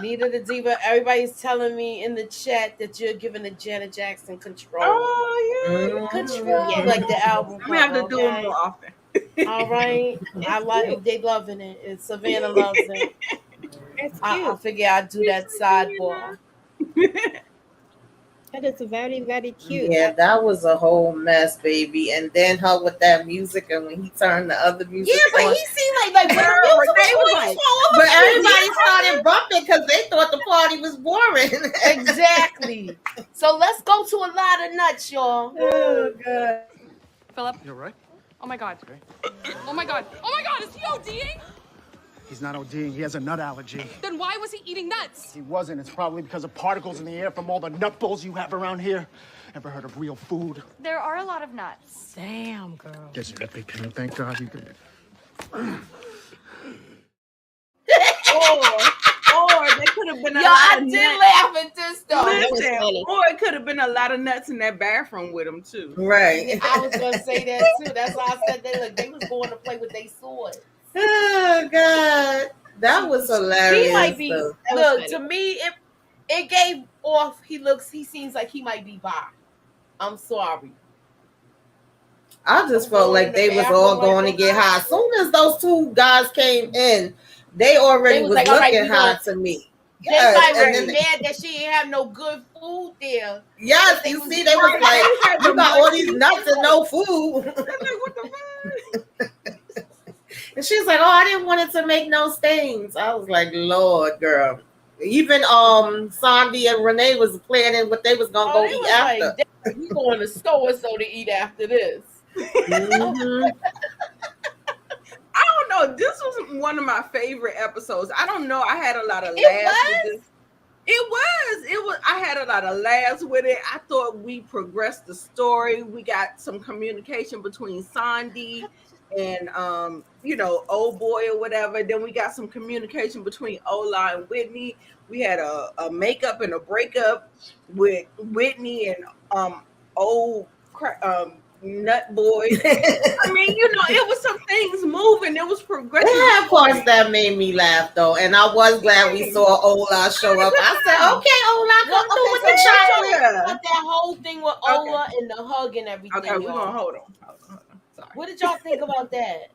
Nita the Diva. Everybody's telling me in the chat that you're giving the Janet Jackson control. Oh yeah. Control, Yeah. like the album. I'm gonna have to do it okay? more often. All right. I like cute. they loving it. And Savannah loves it. That's I cute. figure I'd do that sidebar. That is very, very cute. Yeah, that was a whole mess, baby. And then her with that music, and when he turned the other music Yeah, but on, he seemed like when the music was like, but everybody started bumping because they thought the party was boring. exactly. So let's go to a lot of nuts, y'all. Oh god. Philip. You're right. Oh my God. Oh my God. Oh my God. Is he ODing? He's not ODing. He has a nut allergy. Then why was he eating nuts? He wasn't. It's probably because of particles in the air from all the nut bowls you have around here. Ever heard of real food? There are a lot of nuts. Damn, girl. Guess you're that big penny. Thank God you could. Or they could have been a Yo, lot I of did nuts. laugh at this though. That was Listen, funny. or it could have been a lot of nuts in that bathroom with him too. Right. I was gonna say that too. That's why I said they was going to play with their swords. Oh god. That was hilarious. He might be. though. Look, to me, it gave off. He seems like he might be bi. I'm sorry. I just felt like they was all going to get high. As soon as those two guys came in, they already They was was like, all right, looking we high gonna- to me. They Yes, like and was then- mad that she didn't have no good food there. yes, you see, they was like, you got all these nuts and no food. What the fuck? And she's like, oh, I didn't want it to make no stains. I was like, Lord, girl. Even Sandy and Renee was planning what they was gonna go they eat was after. like, "Damn, we going to store so to eat after this." Mhm. I don't know. This was one of my favorite episodes. I don't know. I had a lot of laughs It with this. It was. I had a lot of laughs with it. I thought we progressed the story. We got some communication between Sandy and old boy or whatever. Then we got some communication between Ola and Whitney. We had a makeup and a breakup with Whitney and nut boy. I mean, it was some things moving. It was progressing. They had parts that made me laugh though, and I was glad we saw Ola show up. I said, "Okay, Ola, come through with the chocolate." But that whole thing with Ola and the hug and everything. Okay, we're y'all. gonna hold on. Sorry. What did y'all think about that?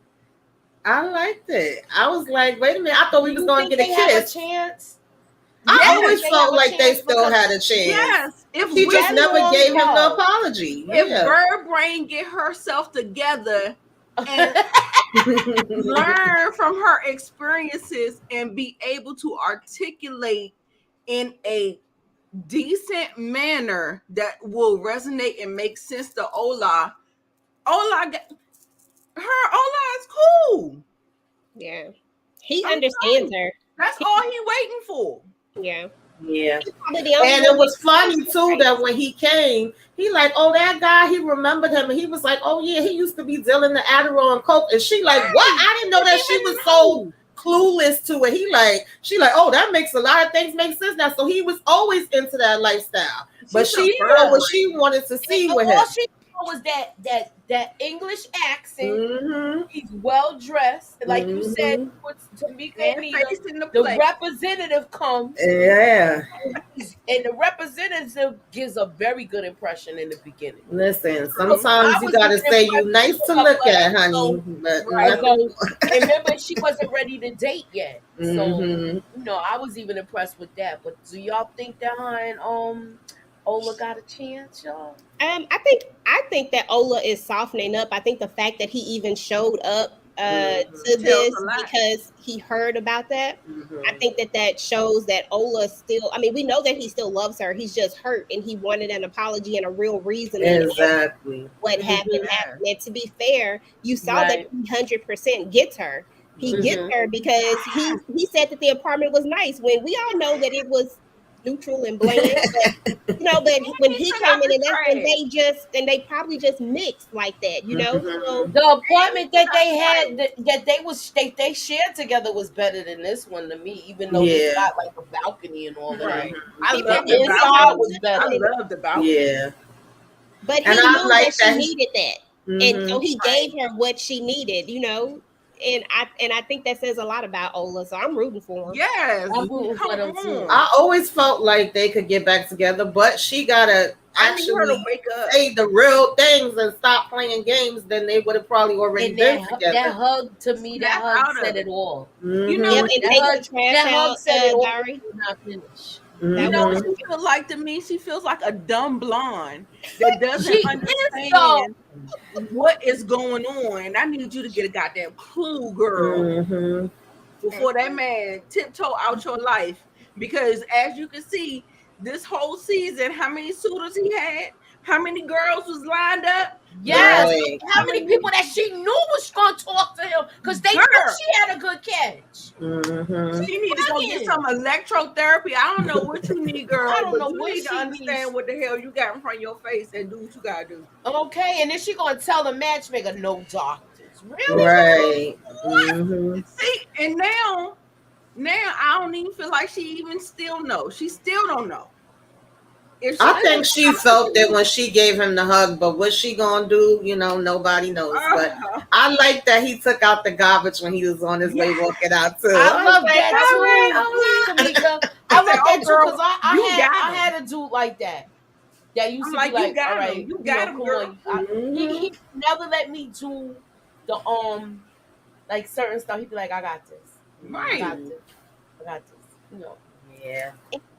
I liked it. I was like, "Wait a minute! I thought we was going to get a Have a kiss." chance? I Yes, always they felt have a like they chance still because- had a chance. Yes, if He just Whitney- never gave him the no. apology. if Yeah. Bird Brain get herself together and learn from her experiences and be able to articulate in a decent manner that will resonate and make sense to Ola. Ola is cool. Yeah. He I'm understands her. That's all he waiting for. Yeah. Yeah. Probably the only And one it was that- funny too that when he came, he like, oh, that guy, he remembered him, and he was like, oh yeah, he used to be dealing the Adderall and coke, and she like, what? I didn't know that she was so clueless to it. She like, oh, that makes a lot of things make sense now. So he was always into that lifestyle, but She's a she bird know what brain. she wanted to see And with all him. she saw was that English accent. Mhm. He's well dressed, like you said. Mhm. With Tamika And and face Nita, in the the plate. representative comes, Yeah. and the representative gives a very good impression in the beginning. Listen, I sometimes you was gotta even say you impressed nice to with look her, at, honey. so- But Right. So, and remember, she wasn't ready to date yet. So, Mhm. I was even impressed with that. But do y'all think that her and Ola got a chance, y'all? I think that Ola is softening up. I think the fact that he even showed up to Tells this a lot. because he heard about that. Mhm. I think that shows that Ola still, I mean, we know that he still loves her. He's just hurt and he wanted an apology and a real reason. Exactly. What happened. And to be fair, you saw Right. that he 100% gets her. He gets her because he said that the apartment was nice when we all know that it was neutral and bland. But, but when he came in and they probably just mixed like that, So The appointment that they had that they shared together was better than this one to me, even though it's got like a balcony and all of that. I Even love the the inside balcony. was better. I love the balcony. Yeah. but he And knew I like that she that needed that. And so he gave her what she needed, I think that says a lot about Ola. So I'm rooting for him. Yes, I'm rooting for them too. I always felt like they could get back together, but she gotta I need her to actually wake up. say the real things and stop playing games. Then they would have probably already And been that together. hug to me, that Snap out hug of said it. it all. You know, Yep, what- and That take hug, the trash that hug out, said it all. Dari. Not finished. you know what Mhm. she feels like to me? She feels like a dumb blonde that doesn't She is though. understand what is going on. I need you to get a goddamn clue, girl, Mhm. before that man tiptoe out your life. Because as you can see, this whole season, how many suitors he had, how many girls was lined up. Yes. Right. How many people that she knew was going to talk to him because they knew Girl. she had a good catch. Mhm. She need to go get Fucking. some electrotherapy. I don't know what you need, girl. I don't but know you what need to she understand needs. what the hell you got in front of your face and do what you gotta do. Okay, and then she gonna tell the matchmaker no doctors. Really? Right. Mhm. See, and now I don't even feel like she even still knows. She still don't know. If I think she felt it when she gave him the hug, but what she gonna do, nobody knows. But I like that he took out the garbage when he was on his way walking out too. I love was that like, too, Tamika. I love that too girl, because I had a dude like that. That used to I'm be like, you like, got all him. right, You got him, come girl. on. He never let me do the like certain stuff. He'd be like, I got this. I got Right. this. I got this. Yeah.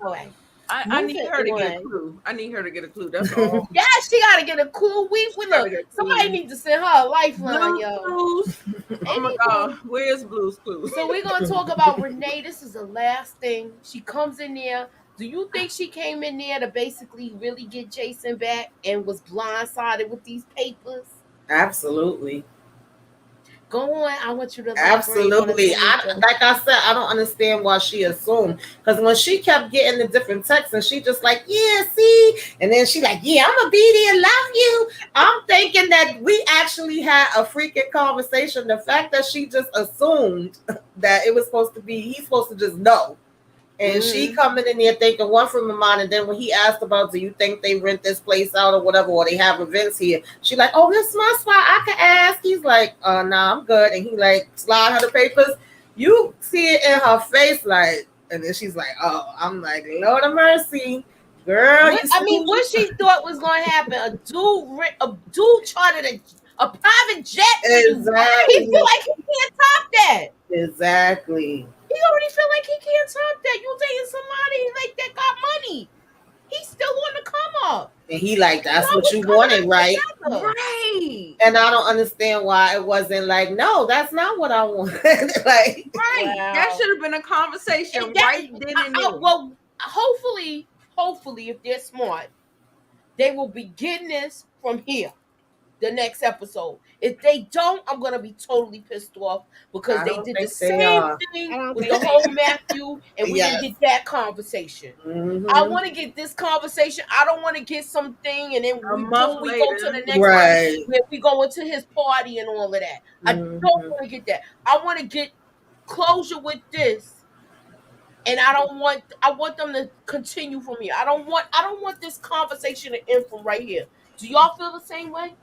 All right. I need Moving her to get a on. clue. I need her to get a clue. That's all. Yeah, she gotta get a clue. We gotta look. get a Somebody clue. needs to send her a lifeline, Blues yo. Clues. Oh my God. Where's Blues Clues? So we're gonna talk about Renee. This is the last thing. She comes in there. Do you think she came in there to basically really get Jason back and was blindsided with these papers? Absolutely. Go on. I want you to elaborate Absolutely. on it, Like I said, I don't understand why she assumed. Because when she kept getting the different texts and she just like, yeah, see, and then she like, yeah, I'm gonna be there, love you. I'm thinking that we actually had a freaking conversation. The fact that she just assumed that it was supposed to be, he's supposed to just know. And she coming in there thinking one from her mind, and then when he asked about, do you think they rent this place out or whatever, or they have events here? She like, oh, this is my spot. I can ask. He's like, nah, I'm good. And he like slide her the papers. You see it in her face, like, and then she's like, oh, I'm like, Lord of mercy, girl. What she thought was going to happen? A dude chartered a private jet. Exactly. He feel like he can't top that. Exactly. He already feel like he can't top that. You dating somebody like that got money. He's still on the come up. And he like, that's what you wanted, right? Right. And I don't understand why it wasn't like, no, that's not what I want. Like, right. Wow. That should have been a conversation right then and there. Well, hopefully, if they're smart, they will begin this from here. The next episode. If they don't, I'm gonna be totally pissed off because they did the same thing with the whole Matthew, and we didn't get that conversation. I want to get this conversation. I don't want to get something, and then we go to the next one where we go into his party and all of that. I don't want to get that. I want to get closure with this, and I want them to continue from here. I don't want this conversation to end from right here. Do y'all feel the same way?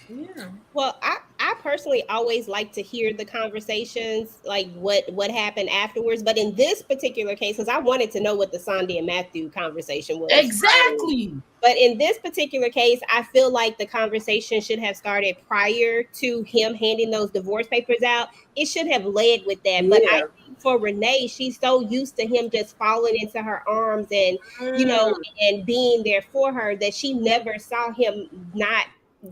Yeah. Well, I personally always like to hear the conversations, like what happened afterwards. But in this particular case, because I wanted to know what the Sandy and Matthew conversation was. Exactly. But in this particular case, I feel like the conversation should have started prior to him handing those divorce papers out. It should have led with that. But I think for Renee, she's so used to him just falling into her arms and, and being there for her that she never saw him not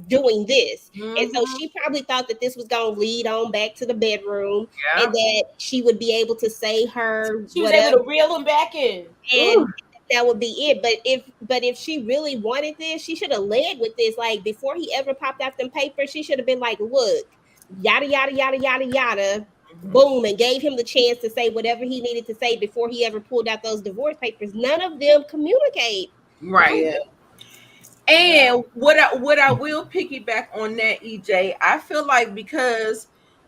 doing this. And so she probably thought that this was going to lead on back to the bedroom and that she would be able to say her she was able to reel him back in, and that would be it. But if she really wanted this, she should have led with this. Like before he ever popped out them papers, she should have been like, look, yada yada yada yada yada, boom, and gave him the chance to say whatever he needed to say before he ever pulled out those divorce papers. None of them communicate. Right. And what I will piggyback on that, EJ, I feel like because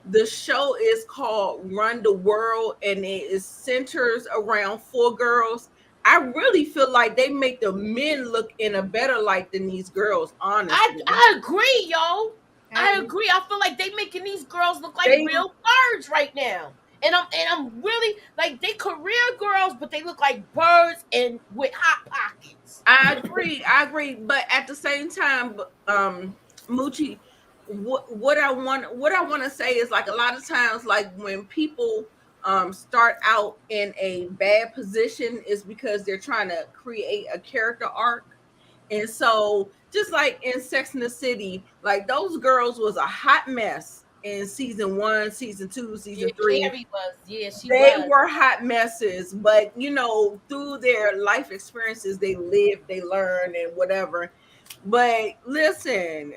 the show is called Run the World and it is centers around 4 girls, I really feel like they make the men look in a better light than these girls, honestly. I agree, yo. I agree. I feel like they making these girls look like They- real birds right now. And I'm really like they career girls, but they look like birds and with hot pockets. I agree. But at the same time, Moochie, what I want to say is, like, a lot of times, like, when people start out in a bad position is because they're trying to create a character arc. And so, just like in Sex and the City, like, those girls was a hot mess in season 1, season 2, season 3. Carrie was, They was. were hot messes, but through their life experiences, they lived, they learned, and whatever. But listen,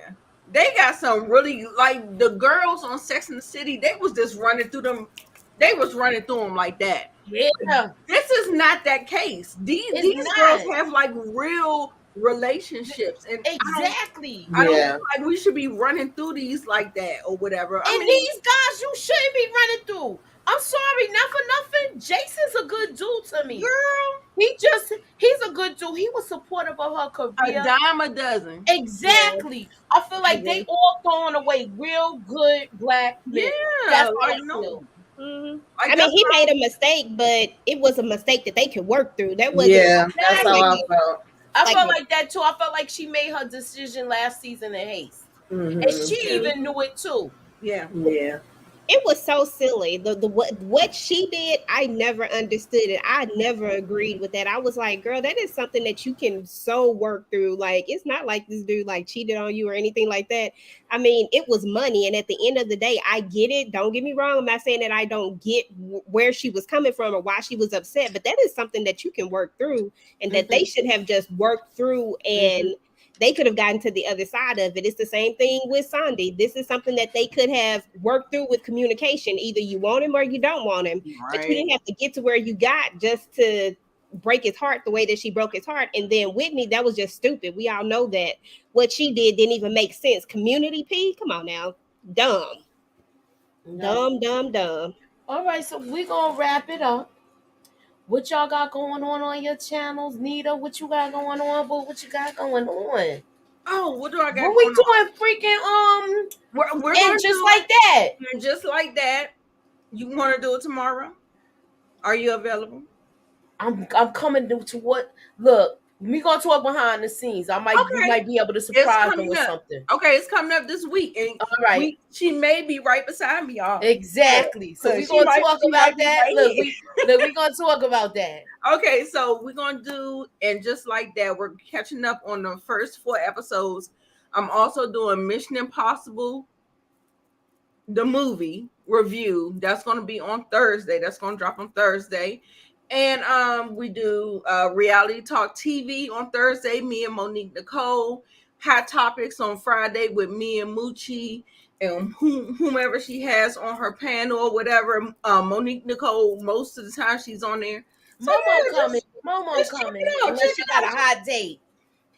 they got some really, like, the girls on Sex and the City, they was just running through them. They was running through them like that. Yeah. This is not that case. These girls have, like, real relationships, and exactly. I don't feel like we should be running through these like that or whatever. And these guys you shouldn't be running through. I'm sorry, not for nothing. Jason's a good dude to me. Girl, he's a good dude. He was supportive of her career. A dime a dozen. Exactly. Yeah. I feel like they all throwing away real good black men. Yeah, that's what I I know. Mm-hmm. I mean, he made a mistake, but it was a mistake that they could work through. That wasn't. Yeah, that's how I felt. I felt like that too. I felt like she made her decision last season in haste, and she even knew it too. Yeah. It was so silly. The what she did, I never understood it. I never agreed with that. I was like, girl, that is something that you can so work through. Like, it's not like this dude like cheated on you or anything like that. I mean, it was money, and at the end of the day, I get it. Don't get me wrong. I'm not saying that I don't get where she was coming from or why she was upset, but that is something that you can work through, and that they should have just worked through, and they could have gotten to the other side of it. It's the same thing with Sandy. This is something that they could have worked through with communication. Either you want him or you don't want him. Right. But you didn't have to get to where you got just to break his heart the way that she broke his heart. And then Whitney, that was just stupid. We all know that. What she did didn't even make sense. Community P? Come on now. Dumb. Dumb. All right, so we're going to wrap it up. What y'all got going on your channels? Nita, what you got going on? What you got going on? Oh, what do I got? What we doing? Freaking we're and just like that. And just like that. You want to do it tomorrow? Are you available? I'm coming to what? Look, we gonna talk behind the scenes. We might be able to surprise them with something. Okay, it's coming up this week, and all right, she may be right beside me, y'all. Exactly. So we're gonna talk about that. Look, we're gonna talk about that. Okay, so we're gonna do, and just like that, we're catching up on the first 4 episodes. I'm also doing Mission Impossible, the movie review. That's gonna be on Thursday. That's gonna drop on Thursday. And we do Reality Talk TV on Thursday, me and Monique Nicole. Hot Topics on Friday with me and Moochie and whomever she has on her panel or whatever. Monique Nicole, most of the time she's on there. So Momo coming. Unless you got a hot date.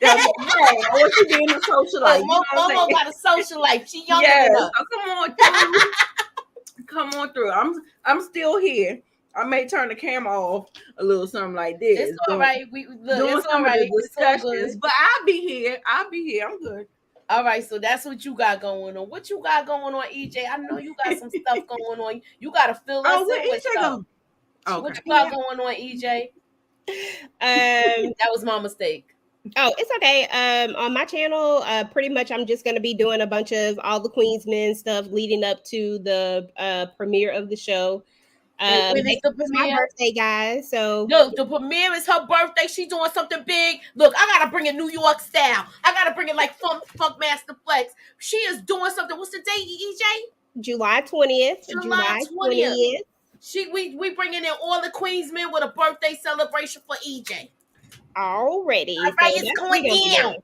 That's right. Or she being a social life. Momo got a social life. She younger than us. So come on through. Come on through. I'm still here. I may turn the camera off a little, something like this. It's all right. It's all right. Discussions, but I'll be here. I'm good. All right, so that's what you got going on. What you got going on, EJ? I know you got some stuff going on. You got to fill us in with stuff. Okay. What you got going on, EJ? That was my mistake. Oh, it's okay. On my channel, pretty much I'm just going to be doing a bunch of all the Queensmen stuff leading up to the premiere of the show. When is the premiere? My birthday, guys. So look, the premiere is her birthday. She's doing something big. Look, I gotta bring it New York style. I gotta bring it like Funk Master Flex. She is doing something. What's the date, EJ? July 20th. July 20th. We bringing in all the Queensmen with a birthday celebration for EJ. Already. All right, it's going down.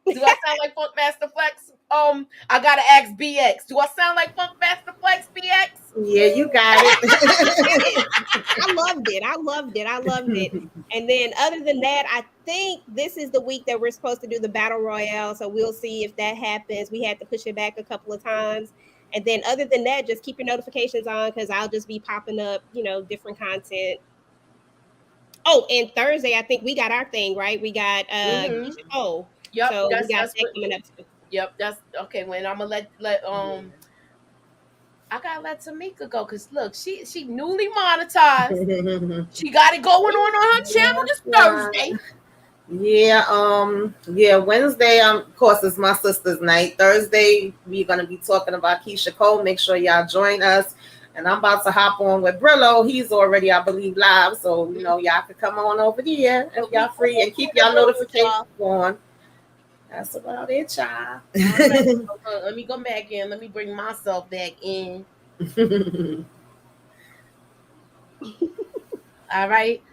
Do I sound like Funk Master Flex? I gotta ask BX. Do I sound like Funk Master Flex, BX? Yeah, you got it. I loved it. And then other than that, I think this is the week that we're supposed to do the Battle Royale. So we'll see if that happens. We had to push it back a couple of times. And then other than that, just keep your notifications on because I'll just be popping up, different content. Oh, and Thursday, I think we got our thing, right? We got Yep, so we got that coming up. Yep, that's okay. When I'm gonna let I gotta let Tamika go because look, she newly monetized. She got it going on her channel Yes, this yeah. Thursday. Yeah, Wednesday, of course, is my sister's night. Thursday, we're gonna be talking about Keisha Cole. Make sure y'all join us. And I'm about to hop on with Brillo. He's already, I believe, live. So, y'all can come on over there if y'all free and keep y'all notifications on. That's about it, y'all. All right, so, let me go back in. Let me bring myself back in. All right.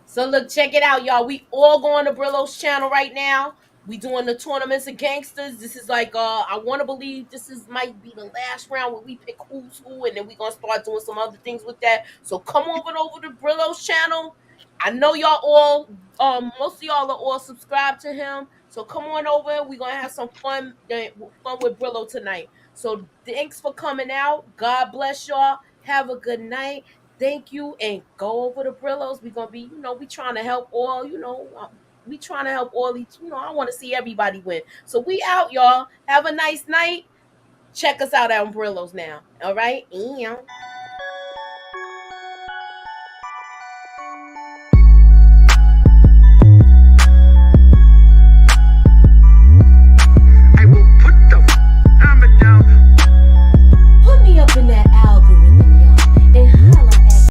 So look, check it out, y'all. We all going to Brillo's channel right now. We doing the tournaments of gangsters. This is like I want to believe this is might be the last round where we pick who's who, and then we gonna start doing some other things with that. So come over to Brillo's channel. I know y'all all most of y'all are all subscribed to him. So come on over. We're gonna have some fun with Brillo tonight. So thanks for coming out. God bless y'all. Have a good night. Thank you, and go over to Brillo's. We're gonna be, we trying to help all, we trying to help all these, I want to see everybody win. So we out, y'all. Have a nice night. Check us out on Brillo's now. All right.